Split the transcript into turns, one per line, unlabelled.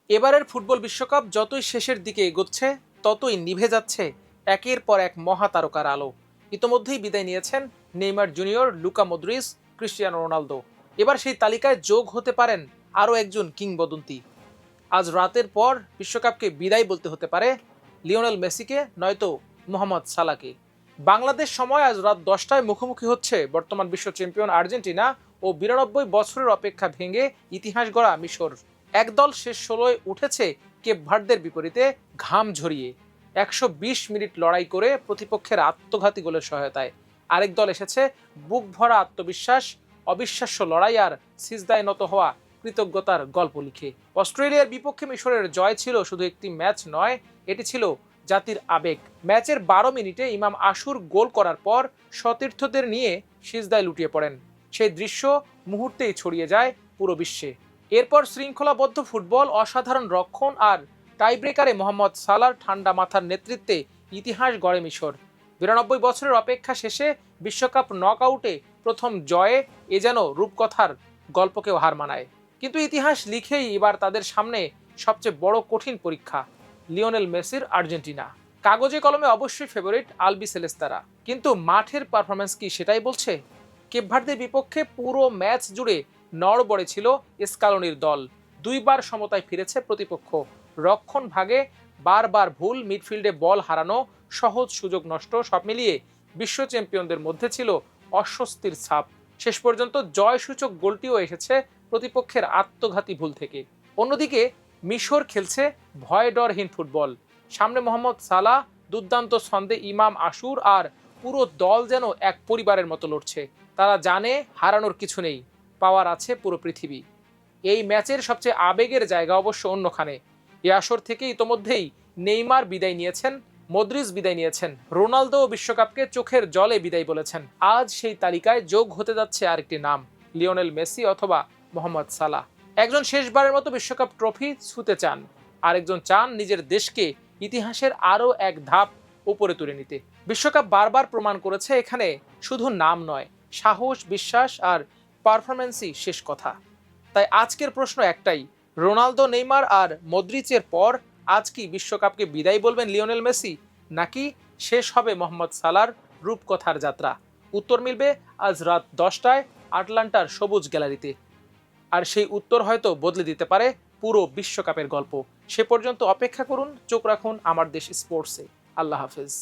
এবারের ফুটবল বিশ্বকাপ যতই শেষের দিকে এগোচ্ছে ততই নিভে যাচ্ছে একের পর এক মহাতারকার আলো। ইতোমধ্যেই বিদায় নিয়েছেন Neymar junior, Luka Modric, Cristiano Ronaldo. এবার সেই তালিকায় যোগ হতে পারেন আরও একজন কিংবদন্তি। আজ রাতের পর বিশ্বকাপকে বিদায় বলতে হতে পারে লিওনেল মেসিকে, নয়তো মোহাম্মদ সালাকে। বাংলাদেশ সময় আজ রাত 10টায় মুখোমুখি হচ্ছে বর্তমান বিশ্ব চ্যাম্পিয়ন আর্জেন্টিনা ও 92 বছরের অপেক্ষা ভেঙে ইতিহাস গড়া মিশর। একদল শেষ 16-য় উঠেছে কেপ ভার্দের বিপরীতে ঘাম ঝরিয়ে 120 মিনিট লড়াই করে প্রতিপক্ষের আত্মঘাতী গোলের সহায়তায়। আরেক দল এসেছে বুক ভরা আত্মবিশ্বাস, অবিশ্বাস্য লড়াই আর সিজদায় নত হওয়া কৃতজ্ঞতার গল্প লিখে। অস্ট্রেলিয়ার বিপক্ষে মিশরের জয় ছিল শুধু একটি ম্যাচ নয়, এটি ছিল জাতির আবেগ। ম্যাচের 12 মিনিটে ইমাম আশুর গোল করার পর সতীর্থদের নিয়ে সিজদায় লুটিয়ে পড়েন। সেই দৃশ্য মুহূর্তেই ছড়িয়ে যায় পুরো বিশ্বে। এরপর শৃঙ্খলাবদ্ধ ফুটবল, অসাধারণ রক্ষণ আর টাইব্রেকারে মোহাম্মদ সালার ঠান্ডা মাথার নেতৃত্বে ইতিহাস গড়ে মিশর। 92 বছরের অপেক্ষা শেষে বিশ্বকাপ নকআউটে প্রথম জয়ে এ যেন রূপকথার গল্পকেও হার মানায়। কিন্তু ইতিহাস লিখেই এবার তাদের সামনে সবচেয়ে বড় কঠিন পরীক্ষা, লিওনেল মেসির আর্জেন্টিনা। কাগজে কলমে অবশ্যই ফেভারিট আলবি সেলেস্তারা, কিন্তু মাঠের পারফরম্যান্স কি সেটাই বলছে? কেপ ভার্দের বিপক্ষে পুরো ম্যাচ জুড়ে নড়বড়ে ছিল স্কালোনির দল। দুইবার সমতায় ফিরেছে প্রতিপক্ষ। রক্ষণ ভাগে বারবার ভুল, মিডফিল্ডে বল হারানো, সহজ সুযোগ নষ্ট, সব মিলিয়ে বিশ্ব চ্যাম্পিয়নদের মধ্যে ছিল অস্বস্তির ছাপ। শেষ পর্যন্ত জয়সূচক গোলটিও এসেছে প্রতিপক্ষের আত্মঘাতী ভুল থেকে। অন্যদিকে মিশর খেলছে ভয় ডরহীন ফুটবল। সামনে মোহাম্মদ সালাহ, দুর্দান্ত ছন্দে ইমাম আশুর, আর পুরো দল যেন এক পরিবারের মতো লড়ছে। তারা জানে হারানোর কিছু নেই, পাওয়ার আছে পুরো পৃথিবী। এই ম্যাচের সবচেয়ে আবেগের জায়গা অবশ্য অন্যখানে। এই আসর থেকে ইতোমধ্যেই নেইমার বিদায় নিয়েছেন, মদ্রিচ বিদায় নিয়েছেন, রোনালদো বিশ্বকাপকে চোখের জলে বিদায় বলেছেন। আজ সেই তালিকায় যোগ হতে যাচ্ছে আরেকটি নাম, লিওনেল মেসি অথবা মোহাম্মদ সালাহ। একজন শেষবারের মতো বিশ্বকাপ ট্রফি ছুঁতে চান, আরেকজন চান নিজের দেশকে ইতিহাসের আরও এক ধাপ উপরে তুলে নিতে। বিশ্বকাপ বারবার প্রমাণ করেছে এখানে শুধু নাম নয়, সাহস, বিশ্বাস আর পারফরম্যান্সই শেষ কথা। তাই আজকের প্রশ্ন একটাই, রোনালদো, নেইমার আর মদ্রিচের পর আজ কি বিশ্বকাপকে বিদায় বলবেন লিওনেল মেসি, নাকি শেষ হবে মোহাম্মদ সালার রূপকথার যাত্রা? উত্তর মিলবে আজ রাত 10টায় আটলান্টার সবুজ গ্যালারিতে। আর সেই উত্তর হয়তো বদলে দিতে পারে পুরো বিশ্বকাপের গল্প। সে পর্যন্ত অপেক্ষা করুন, চোখ রাখুন আমার দেশ স্পোর্টসে। আল্লাহ হাফেজ।